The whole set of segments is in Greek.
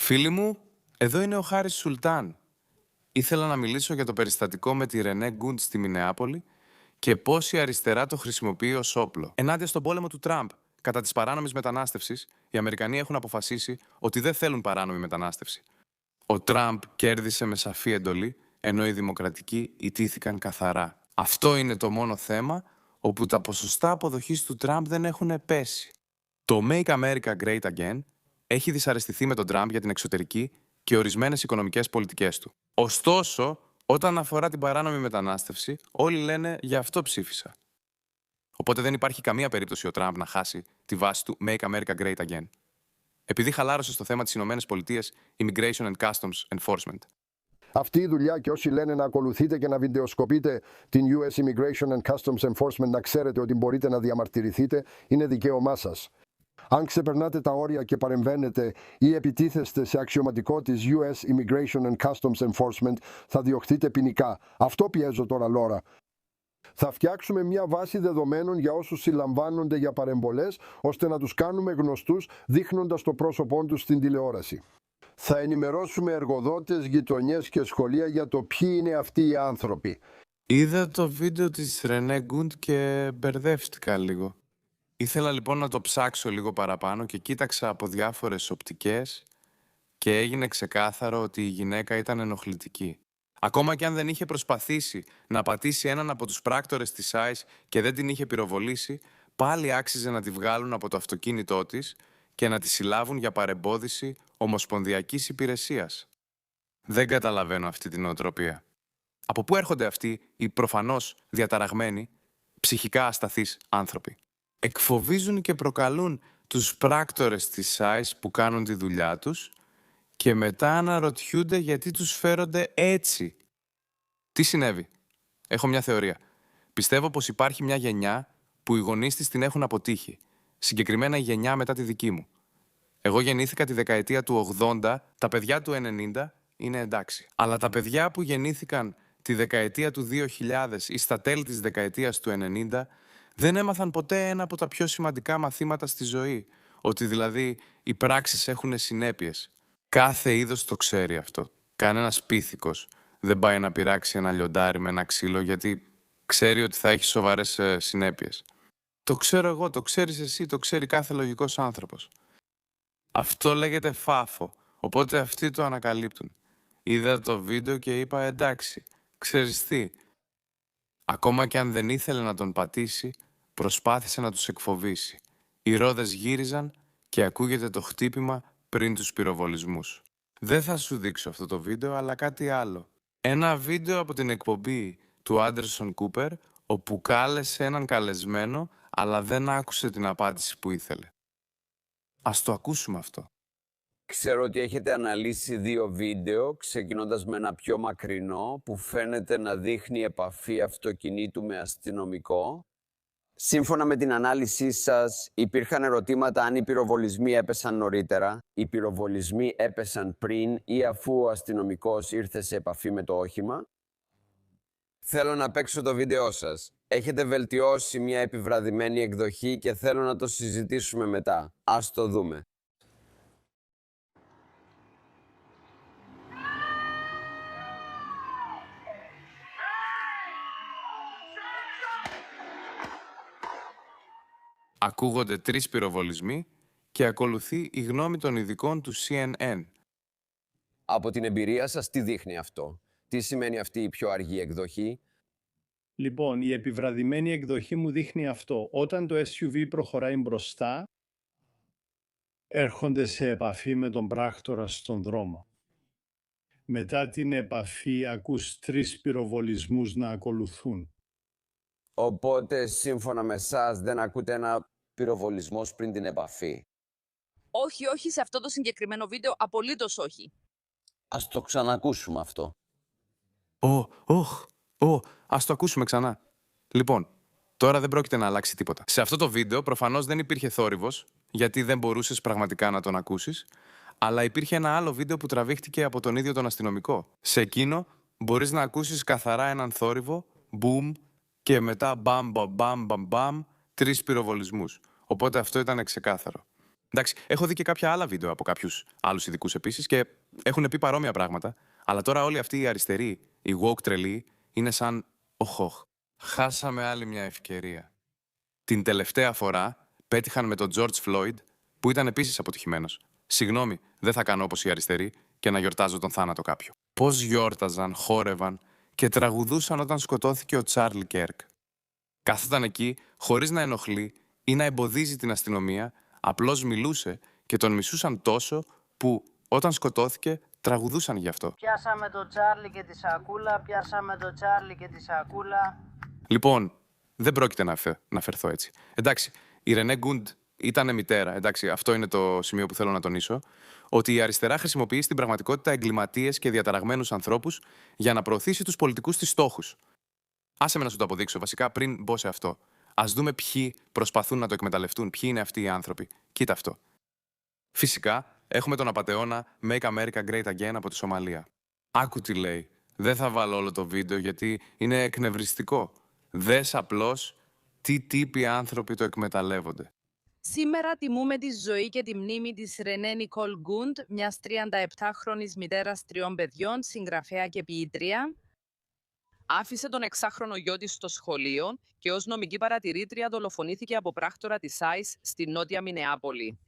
Φίλοι μου, εδώ είναι ο Χάρης Σουλτάν. Ήθελα να μιλήσω για το περιστατικό με τη Ρενέ Γκούντ στη Μινεάπολη και πώς η αριστερά το χρησιμοποιεί ως όπλο. Ενάντια στον πόλεμο του Τραμπ κατά της παράνομης μετανάστευσης, οι Αμερικανοί έχουν αποφασίσει ότι δεν θέλουν παράνομη μετανάστευση. Ο Τραμπ κέρδισε με σαφή εντολή, ενώ οι δημοκρατικοί ιτήθηκαν καθαρά. Αυτό είναι το μόνο θέμα όπου τα ποσοστά αποδοχής του Τραμπ δεν έχουν πέσει. Το Make America Great Again έχει δυσαρεστηθεί με τον Τραμπ για την εξωτερική και ορισμένες οικονομικές πολιτικές του. Ωστόσο, όταν αφορά την παράνομη μετανάστευση, όλοι λένε «γι' αυτό ψήφισα». Οπότε δεν υπάρχει καμία περίπτωση ο Τραμπ να χάσει τη βάση του Make America Great Again. Επειδή χαλάρωσε στο θέμα της ΗΠΑ Immigration and Customs Enforcement. Αυτή η δουλειά και όσοι λένε να ακολουθείτε και να βιντεοσκοπείτε την US Immigration and Customs Enforcement, να ξέρετε ότι μπορείτε να διαμαρτυρηθείτε, είναι δικαίωμά σας. Αν ξεπερνάτε τα όρια και παρεμβαίνετε ή επιτίθεστε σε αξιωματικό της US Immigration and Customs Enforcement, θα διωχθείτε ποινικά. Αυτό πιέζω τώρα, Λόρα. Θα φτιάξουμε μια βάση δεδομένων για όσους συλλαμβάνονται για παρεμβολές, ώστε να τους κάνουμε γνωστούς δείχνοντας το πρόσωπό τους στην τηλεόραση. Θα ενημερώσουμε εργοδότες, γειτονιές και σχολεία για το ποιοι είναι αυτοί οι άνθρωποι. Είδα το βίντεο της Ρενέ Γκούντ και μπερδεύτηκα λίγο. Ήθελα λοιπόν να το ψάξω λίγο παραπάνω και κοίταξα από διάφορες οπτικές και έγινε ξεκάθαρο ότι η γυναίκα ήταν ενοχλητική. Ακόμα και αν δεν είχε προσπαθήσει να πατήσει έναν από τους πράκτορες της ICE και δεν την είχε πυροβολήσει, πάλι άξιζε να τη βγάλουν από το αυτοκίνητό της και να τη συλλάβουν για παρεμπόδιση ομοσπονδιακής υπηρεσίας. Δεν καταλαβαίνω αυτή την νοοτροπία. Από πού έρχονται αυτοί οι προφανώς διαταραγμένοι, ψυχικά ασταθείς άνθρωποι? Εκφοβίζουν και προκαλούν τους πράκτορες της ICE που κάνουν τη δουλειά τους και μετά αναρωτιούνται γιατί τους φέρονται έτσι. Τι συνέβη? Έχω μια θεωρία. Πιστεύω πως υπάρχει μια γενιά που οι γονείς της την έχουν αποτύχει. Συγκεκριμένα η γενιά μετά τη δική μου. Εγώ γεννήθηκα τη δεκαετία του 80, τα παιδιά του 90 είναι εντάξει. Αλλά τα παιδιά που γεννήθηκαν τη δεκαετία του 2000 ή στα τέλη της δεκαετίας του 90 δεν έμαθαν ποτέ ένα από τα πιο σημαντικά μαθήματα στη ζωή. Ότι δηλαδή οι πράξεις έχουν συνέπειες. Κάθε είδος το ξέρει αυτό. Κανένας πίθηκος δεν πάει να πειράξει ένα λιοντάρι με ένα ξύλο γιατί ξέρει ότι θα έχει σοβαρές συνέπειες. Το ξέρω εγώ, το ξέρεις εσύ, το ξέρει κάθε λογικός άνθρωπος. Αυτό λέγεται φάφο, οπότε αυτοί το ανακαλύπτουν. Είδα το βίντεο και είπα εντάξει, ξέρεις τι. Ακόμα και αν δεν ήθελε να τον πατήσει, προσπάθησε να τους εκφοβήσει. Οι ρόδες γύριζαν και ακούγεται το χτύπημα πριν τους πυροβολισμούς. Δεν θα σου δείξω αυτό το βίντεο, αλλά κάτι άλλο. Ένα βίντεο από την εκπομπή του Άντερσον Κούπερ, όπου κάλεσε έναν καλεσμένο, αλλά δεν άκουσε την απάντηση που ήθελε. Ας το ακούσουμε αυτό. Ξέρω ότι έχετε αναλύσει 2 βίντεο, ξεκινώντας με ένα πιο μακρινό, που φαίνεται να δείχνει επαφή αυτοκινήτου με αστυνομικό. Σύμφωνα με την ανάλυση σας, υπήρχαν ερωτήματα αν οι πυροβολισμοί έπεσαν νωρίτερα, οι πυροβολισμοί έπεσαν πριν ή αφού ο αστυνομικός ήρθε σε επαφή με το όχημα. Θέλω να παίξω το βίντεό σας. Έχετε βελτιώσει μια επιβραδυμένη εκδοχή και θέλω να το συζητήσουμε μετά. Ας το δούμε. Ακούγονται 3 πυροβολισμοί και ακολουθεί η γνώμη των ειδικών του CNN. Από την εμπειρία σας, τι δείχνει αυτό? Τι σημαίνει αυτή η πιο αργή εκδοχή? Λοιπόν, η επιβραδυμένη εκδοχή μου δείχνει αυτό. Όταν το SUV προχωράει μπροστά, έρχονται σε επαφή με τον πράκτορα στον δρόμο. Μετά την επαφή ακούς 3 πυροβολισμούς να ακολουθούν. Οπότε, σύμφωνα με εσάς, δεν ακούτε ένα πυροβολισμό πριν την επαφή? Όχι, σε αυτό το συγκεκριμένο βίντεο απολύτως όχι. Ας το ξανακούσουμε αυτό. Ας το ακούσουμε ξανά. Λοιπόν, τώρα δεν πρόκειται να αλλάξει τίποτα. Σε αυτό το βίντεο προφανώς δεν υπήρχε θόρυβος, γιατί δεν μπορούσες πραγματικά να τον ακούσεις, αλλά υπήρχε ένα άλλο βίντεο που τραβήχτηκε από τον ίδιο τον αστυνομικό. Σε εκείνο μπορείς να ακούσεις καθαρά έναν θόρυβο, boom, και μετά μπαμ, 3 πυροβολισμούς. Οπότε αυτό ήταν ξεκάθαρο. Εντάξει, έχω δει και κάποια άλλα βίντεο από κάποιους άλλους ειδικούς επίσης και έχουν πει παρόμοια πράγματα, αλλά τώρα όλοι αυτοί οι αριστεροί, οι woke τρελοί, είναι σαν οχ. Χάσαμε άλλη μια ευκαιρία. Την τελευταία φορά πέτυχαν με τον George Floyd, που ήταν επίσης αποτυχημένος. Συγγνώμη, δεν θα κάνω όπως οι αριστεροί και να γιορτάζω τον θάνατο κάποιου. Πώς γιόρταζαν, χόρευαν και τραγουδούσαν όταν σκοτώθηκε ο Τσάρλι Κέρκ. Κάθονταν εκεί χωρίς να ενοχλεί ή να εμποδίζει την αστυνομία, απλώς μιλούσε και τον μισούσαν τόσο που όταν σκοτώθηκε τραγουδούσαν γι' αυτό. Πιάσαμε το Τσάρλι και τη Σακούλα, πιάσαμε το Τσάρλι και τη Σακούλα. Λοιπόν, δεν πρόκειται να φερθώ έτσι. Εντάξει, η Ρενέ Γκούντ ήταν μητέρα. Εντάξει, αυτό είναι το σημείο που θέλω να τονίσω. Ότι η αριστερά χρησιμοποιεί στην πραγματικότητα εγκληματίες και διαταραγμένους ανθρώπους για να προωθήσει τους πολιτικούς της στόχους. Άσε με να σου το αποδείξω, βασικά, πριν μπω σε αυτό. Ας δούμε ποιοι προσπαθούν να το εκμεταλλευτούν, ποιοι είναι αυτοί οι άνθρωποι. Κοίτα αυτό. Φυσικά, έχουμε τον απατεώνα Make America Great Again από τη Σομαλία. Άκου τι λέει. Δεν θα βάλω όλο το βίντεο γιατί είναι εκνευριστικό. Δες απλώς τι τύποι άνθρωποι το εκμεταλλεύονται. Σήμερα τιμούμε τη ζωή και τη μνήμη της Ρενέ Νικόλ Γκούντ, μιας 37χρονης μητέρας 3 παιδιών, συγγραφέα και ποιήτρια. Άφησε τον 6χρονο γιο της στο σχολείο και ως νομική παρατηρήτρια δολοφονήθηκε από πράκτορα της ICE στη Νότια Μινεάπολη.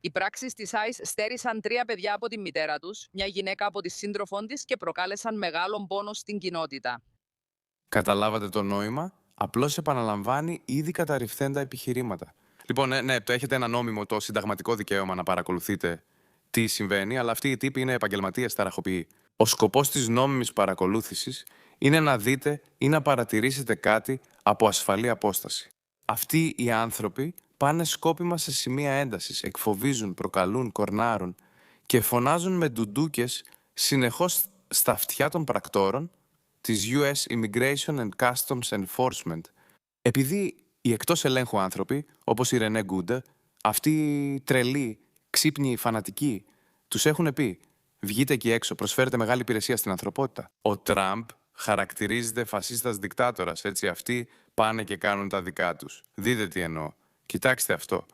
Οι πράξεις της ICE στέρισαν 3 παιδιά από τη μητέρα τους, μια γυναίκα από τη σύντροφόν της και προκάλεσαν μεγάλο πόνο στην κοινότητα. Καταλάβατε το νόημα? Απλώς επαναλαμβάνει ήδη καταρριφθέντα επιχειρήματα. Λοιπόν, ναι, το έχετε ένα νόμιμο, το συνταγματικό δικαίωμα να παρακολουθείτε τι συμβαίνει, αλλά αυτοί οι τύποι είναι επαγγελματίες ταραχοποιοί. Ο σκοπός της νόμιμης παρακολούθησης είναι να δείτε ή να παρατηρήσετε κάτι από ασφαλή απόσταση. Αυτοί οι άνθρωποι πάνε σκόπιμα σε σημεία έντασης, εκφοβίζουν, προκαλούν, κορνάρουν και φωνάζουν με ντουντούκες συνεχώς στα αυτιά των πρακτόρων της US Immigration and Customs Enforcement. Επειδή οι εκτός ελέγχου άνθρωποι, όπως η Ρενέ Γκούντε, αυτοί οι τρελοί, ξύπνοι, φανατικοί, τους έχουν πει «Βγείτε εκεί έξω, προσφέρετε μεγάλη υπηρεσία στην ανθρωπότητα». Ο Τραμπ χαρακτηρίζεται φασίστας δικτάτορας, έτσι αυτοί πάνε και κάνουν τα δικά τους. Δείτε τι εννοώ. Κοιτάξτε αυτό.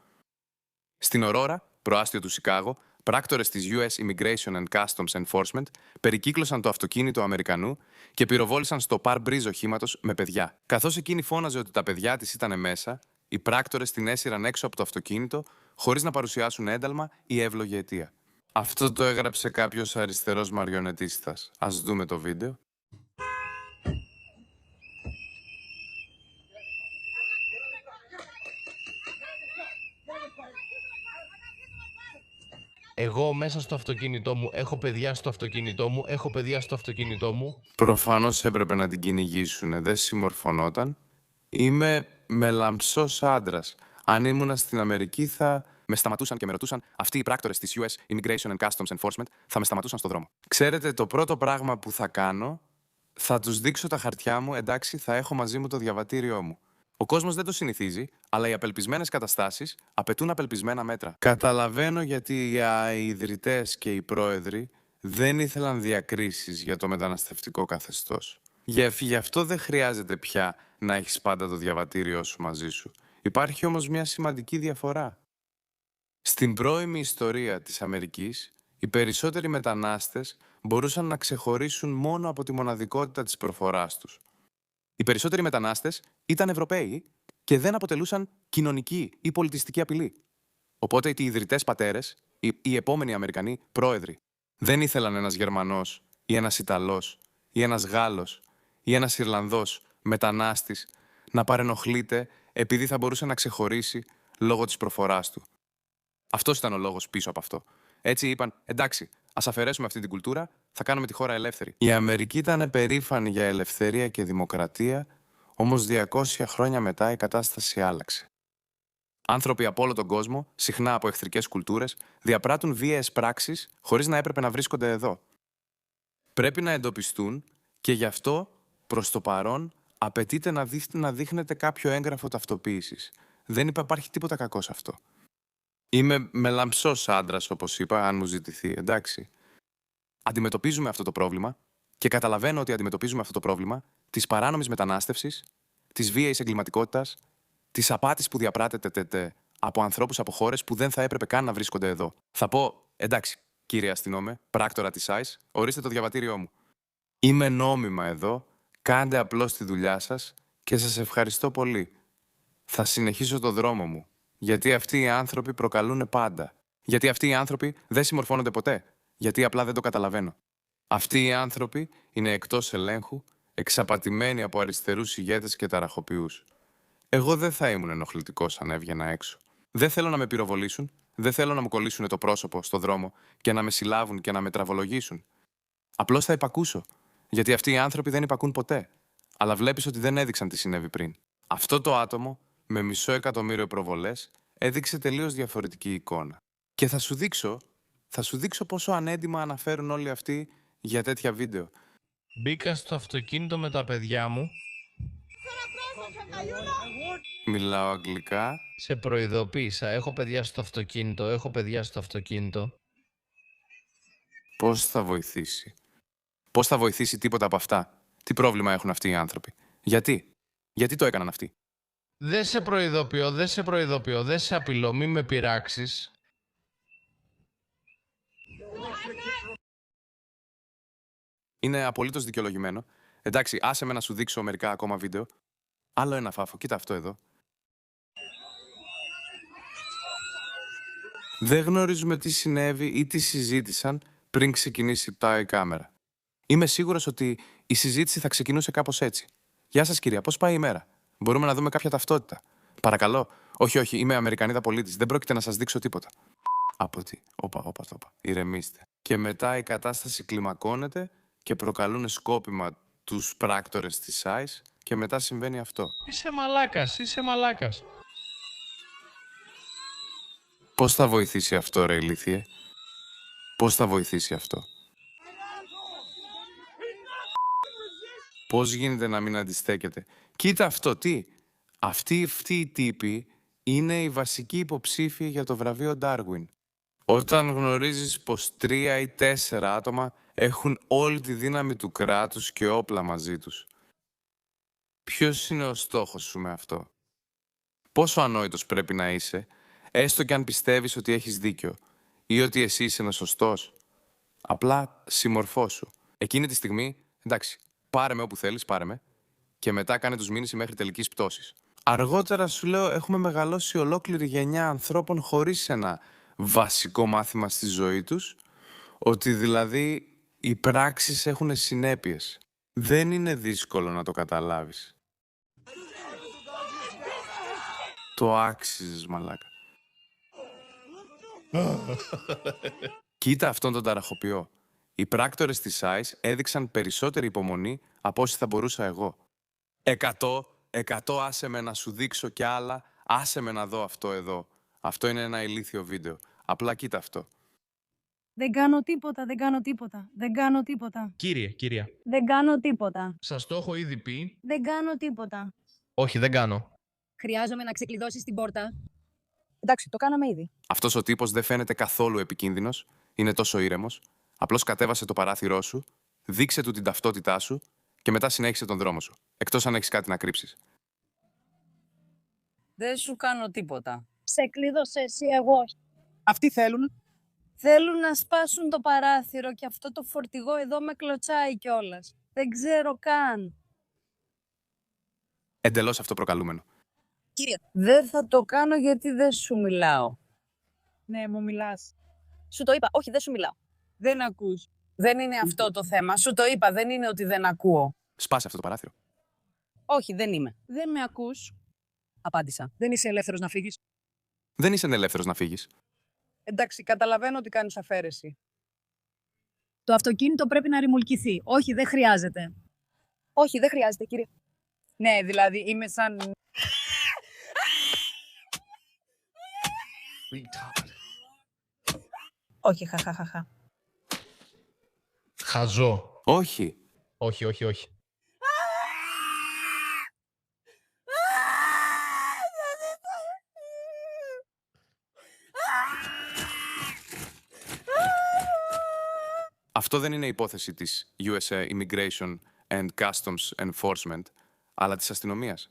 Στην Ορόρα, προάστιο του Σικάγο, πράκτορες της US Immigration and Customs Enforcement περικύκλωσαν το αυτοκίνητο Αμερικανού και πυροβόλησαν στο παρ μπρίζ οχήματος με παιδιά. Καθώς εκείνη φώναζε ότι τα παιδιά της ήταν μέσα, οι πράκτορες την έσυραν έξω από το αυτοκίνητο χωρίς να παρουσιάσουν ένταλμα ή εύλογη αιτία. Αυτό το έγραψε κάποιος αριστερός μαριονετίστας. Ας δούμε το βίντεο. Εγώ μέσα στο αυτοκίνητό μου έχω παιδιά στο αυτοκίνητό μου, έχω παιδιά στο αυτοκίνητό μου. Προφανώς έπρεπε να την κυνηγήσουνε, δεν συμμορφωνόταν. Είμαι μελαμψός άντρας. Αν ήμουνα στην Αμερική θα με σταματούσαν και με ρωτούσαν αυτοί οι πράκτορες της US Immigration and Customs Enforcement θα με σταματούσαν στο δρόμο. Ξέρετε, το πρώτο πράγμα που θα κάνω, θα τους δείξω τα χαρτιά μου, εντάξει, θα έχω μαζί μου το διαβατήριό μου. Ο κόσμος δεν το συνηθίζει, αλλά οι απελπισμένες καταστάσεις απαιτούν απελπισμένα μέτρα. Καταλαβαίνω γιατί οι ιδρυτές και οι πρόεδροι δεν ήθελαν διακρίσεις για το μεταναστευτικό καθεστώς. Γι' αυτό δεν χρειάζεται πια να έχεις πάντα το διαβατήριό σου μαζί σου. Υπάρχει όμως μια σημαντική διαφορά. Στην πρώιμη ιστορία της Αμερικής, οι περισσότεροι μετανάστες μπορούσαν να ξεχωρίσουν μόνο από τη μοναδικότητα της προφοράς τους. Οι περισσότεροι μετανάστες ήταν Ευρωπαίοι και δεν αποτελούσαν κοινωνική ή πολιτιστική απειλή. Οπότε οι ιδρυτές πατέρες, οι επόμενοι Αμερικανοί πρόεδροι, δεν ήθελαν ένας Γερμανός ή ένας Ιταλός ή ένας Γάλλος ή ένας Ιρλανδός μετανάστης να παρενοχλείται επειδή θα μπορούσε να ξεχωρίσει λόγω της προφοράς του. Αυτός ήταν ο λόγος πίσω από αυτό. Έτσι είπαν, εντάξει, ας αφαιρέσουμε αυτή την κουλτούρα, θα κάνουμε τη χώρα ελεύθερη. Η Αμερική ήταν περήφανη για ελευθερία και δημοκρατία, όμως 200 χρόνια μετά η κατάσταση άλλαξε. Άνθρωποι από όλο τον κόσμο, συχνά από εχθρικές κουλτούρες, διαπράττουν βίαιες πράξεις χωρίς να έπρεπε να βρίσκονται εδώ. Πρέπει να εντοπιστούν και γι' αυτό, προς το παρόν, απαιτείται να δείχνετε κάποιο έγγραφο ταυτοποίησης. Δεν υπάρχει τίποτα κακό σε αυτό. Είμαι μελαμψός άντρας, όπως είπα, αν μου ζητηθεί, εντάξει. Αντιμετωπίζουμε αυτό το πρόβλημα και καταλαβαίνω ότι αντιμετωπίζουμε αυτό το πρόβλημα της παράνομης μετανάστευσης, της βίαιης εγκληματικότητας, της απάτης που διαπράττεται από ανθρώπους από χώρες που δεν θα έπρεπε καν να βρίσκονται εδώ. Θα πω, εντάξει, κύριε αστυνόμε, πράκτορα της ICE, ορίστε το διαβατήριό μου. Είμαι νόμιμα εδώ, κάντε απλώς τη δουλειά σας και σας ευχαριστώ πολύ. Θα συνεχίσω το δρόμο μου, γιατί αυτοί οι άνθρωποι προκαλούν πάντα. Γιατί αυτοί οι άνθρωποι δεν συμμορφώνονται ποτέ, γιατί απλά δεν το καταλαβαίνω. Αυτοί οι άνθρωποι είναι εκτός ελέγχου, εξαπατημένοι από αριστερούς ηγέτες και ταραχοποιούς. Εγώ δεν θα ήμουν ενοχλητικός αν έβγαινα έξω. Δεν θέλω να με πυροβολήσουν, δεν θέλω να μου κολλήσουν το πρόσωπο στο δρόμο και να με συλλάβουν και να με τραβολογήσουν. Απλώς θα υπακούσω, γιατί αυτοί οι άνθρωποι δεν υπακούν ποτέ. Αλλά βλέπεις ότι δεν έδειξαν τι συνέβη πριν. Αυτό το άτομο, με 500.000 προβολές, έδειξε τελείως διαφορετική εικόνα. Και θα σου δείξω πόσο ανέντιμα αναφέρουν όλοι αυτοί για τέτοια βίντεο. Μπήκα στο αυτοκίνητο με τα παιδιά μου. Μιλάω αγγλικά. Σε προειδοποίησα. Έχω παιδιά στο αυτοκίνητο. Πώς θα βοηθήσει? Πώς θα βοηθήσει τίποτα από αυτά? Τι πρόβλημα έχουν αυτοί οι άνθρωποι? Γιατί το έκαναν αυτοί? Δεν σε προειδοποιώ, δεν σε απειλώ, μη με πειράξεις. Είναι απολύτως δικαιολογημένο. Εντάξει, άσε με να σου δείξω μερικά ακόμα βίντεο. Άλλο ένα φάφο, κοίτα αυτό εδώ. Δεν γνωρίζουμε τι συνέβη ή τι συζήτησαν πριν ξεκινήσει η κάμερα. Είμαι σίγουρος ότι η συζήτηση θα ξεκινούσε κάπως έτσι. Γεια σας κυρία, πώς πάει η μέρα? Μπορούμε να δούμε κάποια ταυτότητα? Παρακαλώ. Όχι, είμαι Αμερικανίδα πολίτης. Δεν πρόκειται να σας δείξω τίποτα. Από τι? Όπα. Ηρεμήστε. Και μετά η κατάσταση κλιμακώνεται και προκαλούν σκόπιμα τους πράκτορες της ICE και μετά συμβαίνει αυτό. Είσαι μαλάκας. Πώς θα βοηθήσει αυτό, ρε ηλίθιε? Πώς θα βοηθήσει αυτό? Πώς γίνεται να μην αντιστέκεται? Κοίτα αυτό, τι? Αυτοί οι τύποι είναι οι βασικοί υποψήφοι για το βραβείο Darwin. Όταν γνωρίζεις πως 3 ή 4 άτομα έχουν όλη τη δύναμη του κράτους και όπλα μαζί τους. Ποιος είναι ο στόχος σου με αυτό? Πόσο ανόητος πρέπει να είσαι, έστω κι αν πιστεύεις ότι έχεις δίκιο ή ότι εσύ είσαι ένας σωστός? Απλά συμμορφώσου. Εκείνη τη στιγμή, εντάξει, πάρε με όπου θέλεις, πάρε με, και μετά κάνε τους μήνυση μέχρι τελικής πτώσης. Αργότερα σου λέω, έχουμε μεγαλώσει ολόκληρη γενιά ανθρώπων χωρίς ένα βασικό μάθημα στη ζωή τους, ότι δηλαδή οι πράξεις έχουν συνέπειες. Δεν είναι δύσκολο να το καταλάβεις. Το άξιζες, μαλάκα. Κοίτα αυτόν τον ταραχοποιό. Οι πράκτορες της ICE έδειξαν περισσότερη υπομονή από όσοι θα μπορούσα εγώ. 100 άσε με να σου δείξω κι άλλα, άσε με να δω αυτό εδώ. Αυτό είναι ένα ηλίθιο βίντεο. Απλά κοίτα αυτό. Δεν κάνω τίποτα. Κυρία, Δεν κάνω τίποτα. σας το έχω ήδη πει. Δεν κάνω τίποτα. Όχι, δεν κάνω. Χρειάζομαι να ξεκλειδώσεις την πόρτα. Εντάξει, το κάναμε ήδη. Αυτός ο τύπος δεν φαίνεται καθόλου επικίνδυνος, είναι τόσο ήρεμος. Απλώς κατέβασε το παράθυρό σου, δείξε του την ταυτότητά σου και μετά συνέχισε τον δρόμο σου. Εκτός αν έχεις κάτι να κρύψεις. Δεν σου κάνω τίποτα. Σε κλείδωσε εσύ, εγώ. Αυτοί θέλουν. Θέλουν να σπάσουν το παράθυρο και αυτό το φορτηγό εδώ με κλωτσάει κιόλας. Δεν ξέρω καν. Εντελώς αυτοπροκαλούμενο. Κύριε, δεν θα το κάνω γιατί δεν σου μιλάω. Ναι, μου μιλάς. Σου το είπα, όχι δεν σου μιλάω. Δεν ακούς. Δεν είναι αυτό το θέμα. Σου το είπα, δεν είναι ότι δεν ακούω. Σπάσε αυτό το παράθυρο. Όχι, δεν είμαι. Δεν με ακούς. Απάντησα. Δεν είσαι ελεύθερος να φύγεις. Δεν είσαι ελεύθερος να φύγεις. Εντάξει, καταλαβαίνω ότι κάνεις αφαίρεση. Το αυτοκίνητο πρέπει να ρημουλκηθεί. Όχι, δεν χρειάζεται. Όχι, δεν χρειάζεται, κύριε. Ναι, δηλαδή είμαι σαν... Όχι, χαχαχαχα. Χαζό. Όχι. Όχι. Αυτό δεν είναι υπόθεση της USA Immigration and Customs Enforcement, αλλά της αστυνομίας.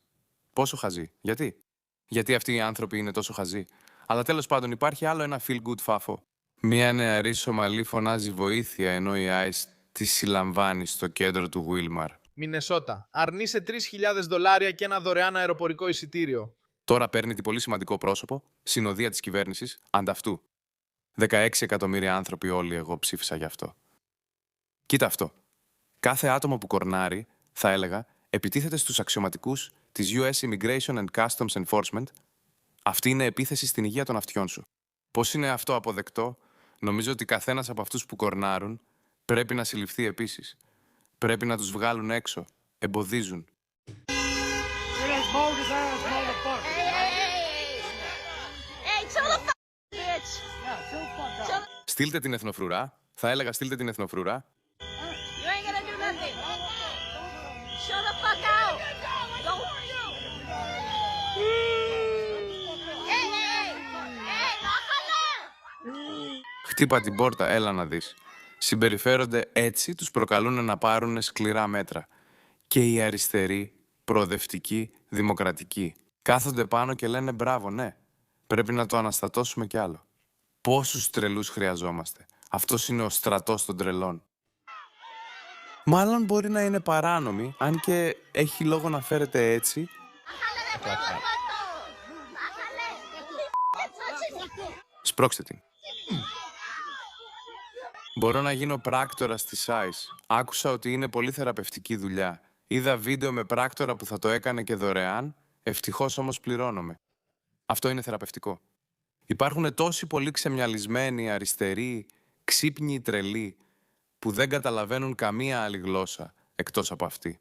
Πόσο χαζή? Γιατί? Γιατί αυτοί οι άνθρωποι είναι τόσο χαζοί. Αλλά τέλος πάντων υπάρχει άλλο ένα feel-good φάφο. Μία νεαρή Σομαλή φωνάζει βοήθεια ενώ η ICE τη συλλαμβάνει στο κέντρο του Wilmar. Μινεσότα. Αρνείσαι $3.000 και ένα δωρεάν αεροπορικό εισιτήριο. Τώρα παίρνει τη πολύ σημαντικό πρόσωπο, συνοδεία της κυβέρνησης, ανταυτού. 16 εκατομμύρια άνθρωποι όλοι εγώ ψήφισα γι' αυτό. Κοίτα αυτό. Κάθε άτομο που κορνάρει, θα έλεγα, επιτίθεται στους αξιωματικούς της US Immigration and Customs Enforcement. Αυτή είναι επίθεση στην υγεία των αυτιών σου. Πώς είναι αυτό αποδεκτό? Νομίζω ότι καθένας από αυτούς που κορνάρουν πρέπει να συλληφθεί επίσης. Πρέπει να τους βγάλουν έξω. Εμποδίζουν. Στείλτε την εθνοφρουρά. Θα έλεγα στείλτε την εθνοφρουρά. Χτύπα την πόρτα, έλα να δεις. Συμπεριφέρονται έτσι, τους προκαλούν να πάρουν σκληρά μέτρα. Και οι αριστεροί, προοδευτικοί, δημοκρατικοί, κάθονται πάνω και λένε μπράβο, ναι. Πρέπει να το αναστατώσουμε κι άλλο. Πόσους τρελούς χρειαζόμαστε? Αυτός είναι ο στρατός των τρελών. Μάλλον μπορεί να είναι παράνομη, αν και έχει λόγο να φέρεται έτσι. Σπρώξτε την. Μπορώ να γίνω πράκτορα στη ICE. Άκουσα ότι είναι πολύ θεραπευτική δουλειά. Είδα βίντεο με πράκτορα που θα το έκανε και δωρεάν, ευτυχώς όμως πληρώνομαι. Αυτό είναι θεραπευτικό. Υπάρχουν τόσοι πολύ ξεμιαλισμένοι, αριστεροί, ξύπνοι τρελοί, που δεν καταλαβαίνουν καμία άλλη γλώσσα εκτός από αυτή.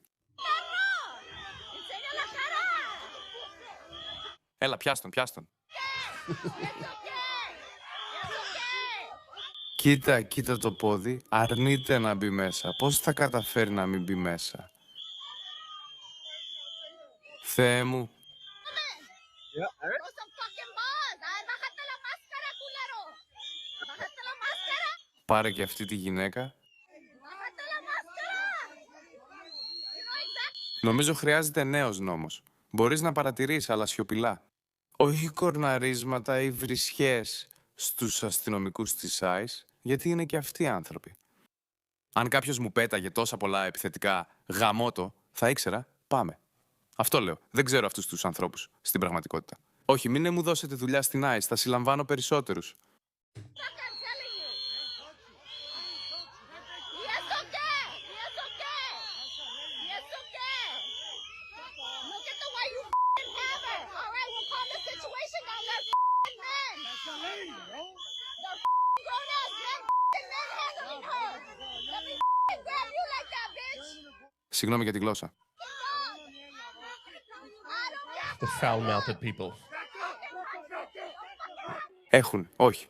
Έλα, πιάστον, πιάστον. Κοίτα το πόδι, αρνείται να μπει μέσα. Πώς θα καταφέρει να μην μπει μέσα? Θεέ μου. Πάρε και αυτή τη γυναίκα. Νομίζω χρειάζεται νέος νόμος. Μπορείς να παρατηρείς, αλλά σιωπηλά. Όχι κορναρίσματα ή βρισχές στους αστυνομικούς της ICE, γιατί είναι και αυτοί άνθρωποι. Αν κάποιος μου πέταγε τόσα πολλά επιθετικά γαμώτο, θα ήξερα, πάμε. Αυτό λέω. Δεν ξέρω αυτούς τους ανθρώπους στην πραγματικότητα. Όχι, μην μου δώσετε δουλειά στην ICE, θα συλλαμβάνω περισσότερους. Συγγνώμη για τη γλώσσα. The foul-mouthed people. Έχουν, όχι.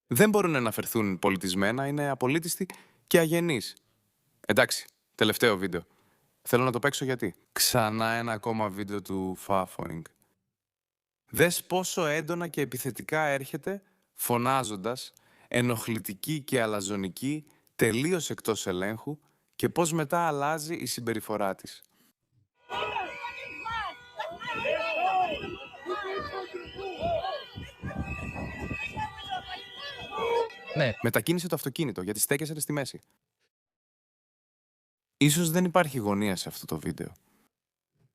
Δεν μπορούν να φερθούν πολιτισμένα, είναι απολύτιστοι και αγενείς. Εντάξει, τελευταίο βίντεο. Θέλω να το παίξω γιατί. Ξανά ένα ακόμα βίντεο του Fafoing. Δες πόσο έντονα και επιθετικά έρχεται, φωνάζοντας, ενοχλητική και αλαζονική, τελείως εκτός ελέγχου και πώς μετά αλλάζει η συμπεριφορά της. Ναι. Μετακίνησε το αυτοκίνητο γιατί στέκεσαι στη μέση. Ίσως δεν υπάρχει γωνία σε αυτό το βίντεο.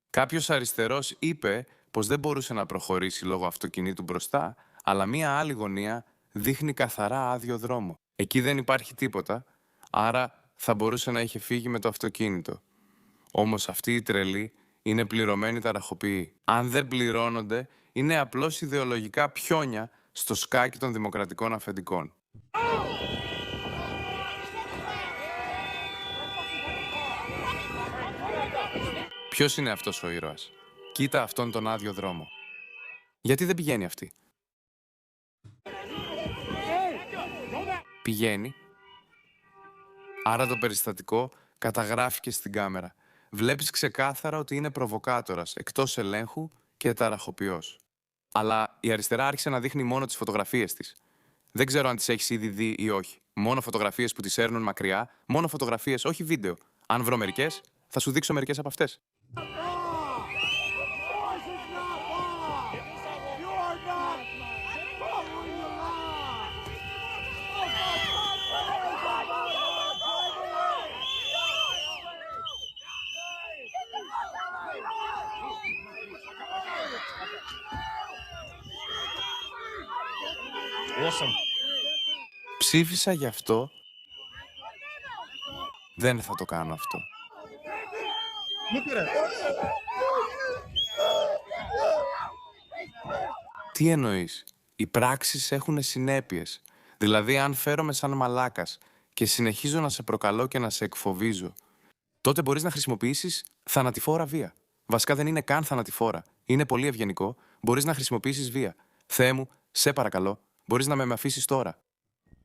Κάποιος αριστερός είπε πως δεν μπορούσε να προχωρήσει λόγω αυτοκινήτου μπροστά, αλλά μία άλλη γωνία δείχνει καθαρά άδειο δρόμο. Εκεί δεν υπάρχει τίποτα, άρα θα μπορούσε να είχε φύγει με το αυτοκίνητο. Όμως αυτοί οι τρελοί είναι πληρωμένοι ταραχοποιοί. Αν δεν πληρώνονται, είναι απλώς ιδεολογικά πιόνια στο σκάκι των δημοκρατικών αφεντικών. Ποιος είναι αυτός ο ήρωας? Κοίτα αυτόν τον άδειο δρόμο. Γιατί δεν πηγαίνει αυτή? Πηγαίνει. Άρα το περιστατικό καταγράφηκε στην κάμερα. Βλέπεις ξεκάθαρα ότι είναι προβοκάτορας, εκτός ελέγχου και ταραχοποιός. Αλλά η αριστερά άρχισε να δείχνει μόνο τις φωτογραφίες της. Δεν ξέρω αν τις έχεις ήδη δει ή όχι. Μόνο φωτογραφίες που τις έρνουν μακριά, μόνο φωτογραφίες, όχι βίντεο. Αν βρω μερικές, θα σου δείξω μερικές από αυτές. Ψήφισα γι' αυτό. Δεν θα το κάνω αυτό. Τι εννοείς? Οι πράξεις έχουν συνέπειες. Δηλαδή, αν φέρομαι σαν μαλάκας και συνεχίζω να σε προκαλώ και να σε εκφοβίζω, τότε μπορείς να χρησιμοποιήσεις θανατηφόρα βία. Βασικά δεν είναι καν θανατηφόρα. Είναι πολύ ευγενικό. Μπορείς να χρησιμοποιήσεις βία. Θεέ μου, σε παρακαλώ, μπορείς να με αφήσεις τώρα.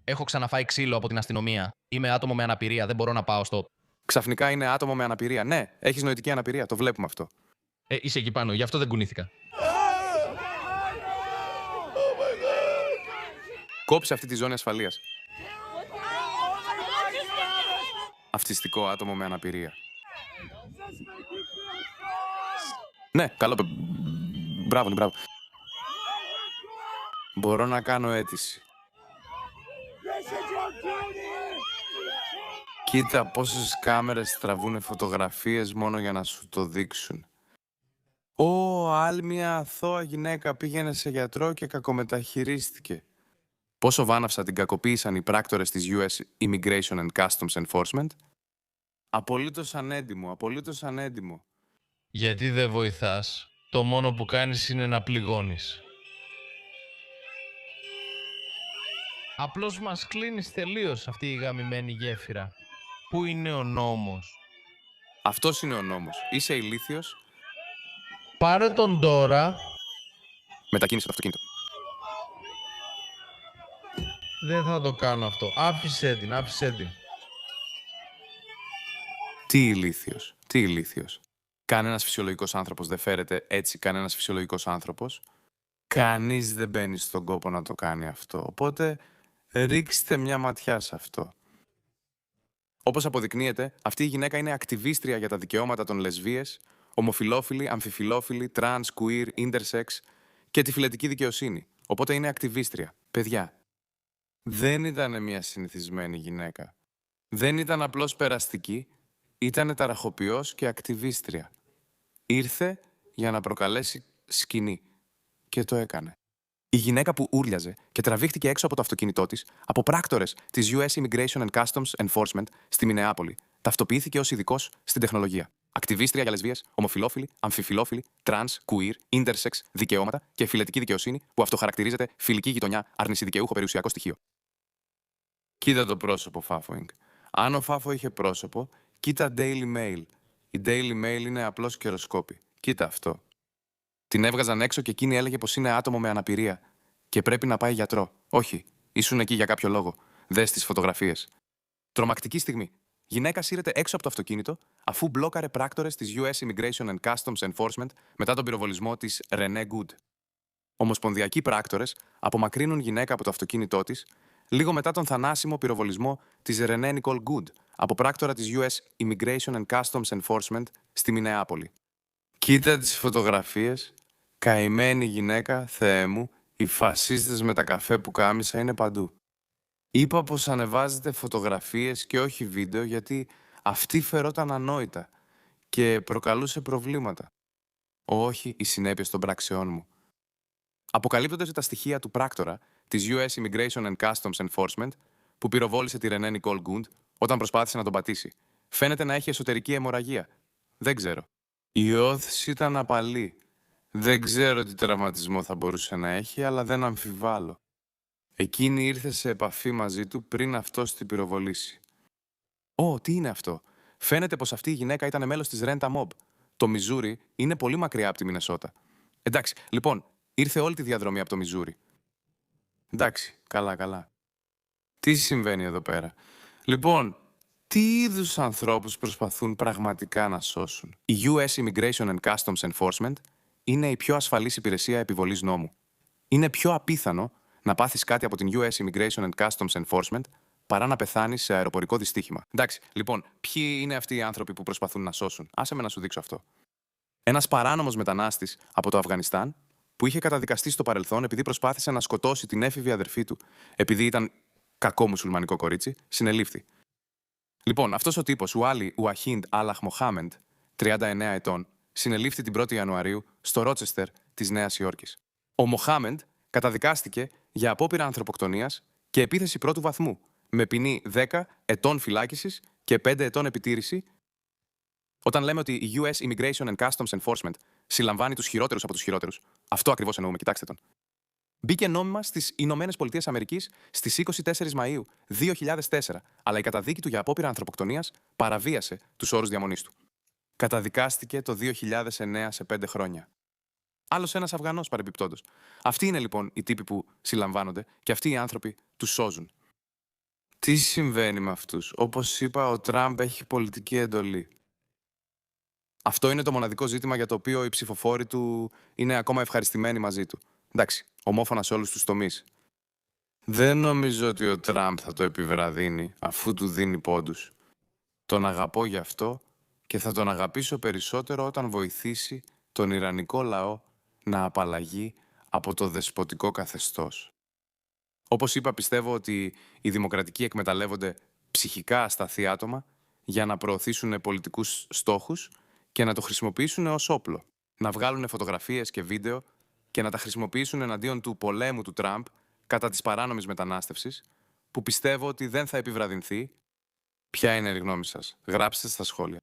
Έχω ξαναφάει ξύλο από την αστυνομία. Είμαι άτομο με αναπηρία. Δεν μπορώ να πάω στο. Ξαφνικά είναι άτομο με αναπηρία. Ναι, έχεις νοητική αναπηρία. Το βλέπουμε αυτό. Είσαι εκεί πάνω, γι' αυτό δεν κουνήθηκα. Κόψε αυτή τη ζώνη ασφαλείας. Αυτιστικό άτομο με αναπηρία. Ναι, καλό. Μπράβο, μπράβο. Μπορώ να κάνω αίτηση. Κοίτα πόσες κάμερες τραβούνε φωτογραφίες μόνο για να σου το δείξουν. Άλλη μια αθώα γυναίκα πήγαινε σε γιατρό και κακομεταχειρίστηκε. Πόσο βάναυσα την κακοποίησαν οι πράκτορες της US Immigration and Customs Enforcement. Απολύτως ανέντιμο, απολύτως ανέντιμο. Γιατί δεν βοηθάς. Το μόνο που κάνεις είναι να πληγώνεις. Απλώς μας κλείνεις τελείως αυτή η γαμημένη γέφυρα. Πού είναι ο νόμος? Αυτός είναι ο νόμος. Είσαι ηλίθιος. Πάρε τον τώρα. Μετακίνησε το αυτοκίνητο. Δεν θα το κάνω αυτό. Άφησέ την, άφησέ την. Τι ηλίθιος, τι ηλίθιος. Κανένας φυσιολογικός άνθρωπος δεν φέρεται έτσι, κανένας φυσιολογικός άνθρωπος. Κανείς δεν μπαίνει στον κόπο να το κάνει αυτό. Οπότε ρίξτε μια ματιά σε αυτό. Όπως αποδεικνύεται, αυτή η γυναίκα είναι ακτιβίστρια για τα δικαιώματα των λεσβίες, ομοφυλόφιλοι, αμφιφυλόφιλοι, τρανς, queer, intersex και τη φυλετική δικαιοσύνη. Οπότε είναι ακτιβίστρια. Παιδιά, δεν ήταν μια συνηθισμένη γυναίκα. Δεν ήταν απλώς περαστική, ήταν ταραχοποιός και ακτιβίστρια. Ήρθε για να προκαλέσει σκηνή. Και το έκανε. Η γυναίκα που ούρλιαζε και τραβήχτηκε έξω από το αυτοκίνητό της από πράκτορες της US Immigration and Customs Enforcement στη Μινεάπολη, ταυτοποιήθηκε ως ειδικός στην τεχνολογία. Ακτιβίστρια για λεσβίες, ομοφυλόφιλοι, αμφιφυλόφιλοι, τρανς, queer, intersex, δικαιώματα και φυλετική δικαιοσύνη που αυτοχαρακτηρίζεται φιλική γειτονιά, άρνηση δικαιούχο περιουσιακό στοιχείο. Κοίτα το πρόσωπο, Φάφοινγκ. Αν ο Φάφο είχε πρόσωπο, κοίτα Daily Mail. Η Daily Mail είναι απλώς καιροσκόπη. Κοίτα αυτό. Την έβγαζαν έξω και εκείνη έλεγε πως είναι άτομο με αναπηρία και πρέπει να πάει γιατρό. Όχι, ήσουν εκεί για κάποιο λόγο. Δες τις φωτογραφίες. Τρομακτική στιγμή. Γυναίκα σύρεται έξω από το αυτοκίνητο αφού μπλόκαρε πράκτορες της US Immigration and Customs Enforcement μετά τον πυροβολισμό της Renee Good. Ομοσπονδιακοί πράκτορες απομακρύνουν γυναίκα από το αυτοκίνητό της λίγο μετά τον θανάσιμο πυροβολισμό της Renee Nicole Good από πράκτορα της US Immigration and Customs Enforcement στη Μινεάπολη. Κοίτα τις φωτογραφίες. Καημένη γυναίκα, Θεέ μου, οι φασίστες με τα καφέ που κάμισα είναι παντού. Είπα πως ανεβάζετε φωτογραφίες και όχι βίντεο γιατί αυτή φερόταν ανόητα και προκαλούσε προβλήματα. Όχι οι συνέπειες των πράξεών μου. Αποκαλύπτονται τα στοιχεία του πράκτορα της US Immigration and Customs Enforcement που πυροβόλησε τη Renee Nicole Good όταν προσπάθησε να τον πατήσει. Φαίνεται να έχει εσωτερική αιμορραγία. Δεν ξέρω. Η όθηση ήταν απαλή. Δεν ξέρω τι τραυματισμό θα μπορούσε να έχει, αλλά δεν αμφιβάλλω. Εκείνη ήρθε σε επαφή μαζί του πριν αυτός την πυροβολήσει. Τι είναι αυτό? Φαίνεται πως αυτή η γυναίκα ήταν μέλος της Renta Mob. Το Μιζούρι είναι πολύ μακριά από τη Μινεσότα. Εντάξει, λοιπόν, ήρθε όλη τη διαδρομή από το Μιζούρι. Εντάξει, καλά. Τι συμβαίνει εδώ πέρα? Λοιπόν, τι είδους ανθρώπους προσπαθούν πραγματικά να σώσουν? Η US Immigration and Customs Enforcement είναι η πιο ασφαλής υπηρεσία επιβολής νόμου. Είναι πιο απίθανο να πάθεις κάτι από την US Immigration and Customs Enforcement παρά να πεθάνεις σε αεροπορικό δυστύχημα. Εντάξει, λοιπόν, ποιοι είναι αυτοί οι άνθρωποι που προσπαθούν να σώσουν? Άσε με να σου δείξω αυτό. Ένας παράνομος μετανάστης από το Αφγανιστάν που είχε καταδικαστεί στο παρελθόν επειδή προσπάθησε να σκοτώσει την έφηβη αδερφή του επειδή ήταν κακό μουσουλμανικό κορίτσι, συνελήφθη. Λοιπόν, αυτός ο τύπος, ο Άλι Ουαχίντ Αλαχ Μοχάμεντ, 39 ετών, συνελήφθη την 1η Ιανουαρίου στο Ρότσεστερ της Νέας Υόρκης. Ο Μοχάμεντ καταδικάστηκε για απόπειρα ανθρωποκτονίας και επίθεση πρώτου βαθμού, με ποινή 10 ετών φυλάκισης και 5 ετών επιτήρηση. Όταν λέμε ότι η US Immigration and Customs Enforcement συλλαμβάνει τους χειρότερους από τους χειρότερους, αυτό ακριβώς εννοούμε, κοιτάξτε τον. Μπήκε νόμιμα στις Ηνωμένες Πολιτείες Αμερικής στις 24 Μαΐου 2004, αλλά η καταδίκη του για απόπειρα ανθρωποκτονίας παραβίασε τους όρους διαμονής του. Καταδικάστηκε το 2009 σε 5 χρόνια. Άλλος ένας Αφγανός παρεμπιπτόντως. Αυτοί είναι λοιπόν οι τύποι που συλλαμβάνονται και αυτοί οι άνθρωποι τους σώζουν. Τι συμβαίνει με αυτούς? Όπως είπα, ο Τραμπ έχει πολιτική εντολή. Αυτό είναι το μοναδικό ζήτημα για το οποίο οι ψηφοφόροι του είναι ακόμα ευχαριστημένοι μαζί του. Εντάξει, ομόφωνα σε όλους τους τομείς. Δεν νομίζω ότι ο Τραμπ θα το επιβραδύνει αφού του δίνει πόντους. Τον αγαπώ γι' αυτό και θα τον αγαπήσω περισσότερο όταν βοηθήσει τον Ιρανικό λαό να απαλλαγεί από το δεσποτικό καθεστώς. Όπως είπα, πιστεύω ότι οι δημοκρατικοί εκμεταλλεύονται ψυχικά ασταθή άτομα για να προωθήσουν πολιτικούς στόχους και να το χρησιμοποιήσουν ως όπλο. Να βγάλουν φωτογραφίες και βίντεο και να τα χρησιμοποιήσουν εναντίον του πολέμου του Τραμπ κατά της παράνομης μετανάστευσης, που πιστεύω ότι δεν θα επιβραδυνθεί. Ποια είναι η γνώμη σας? Γράψτε στα σχόλια.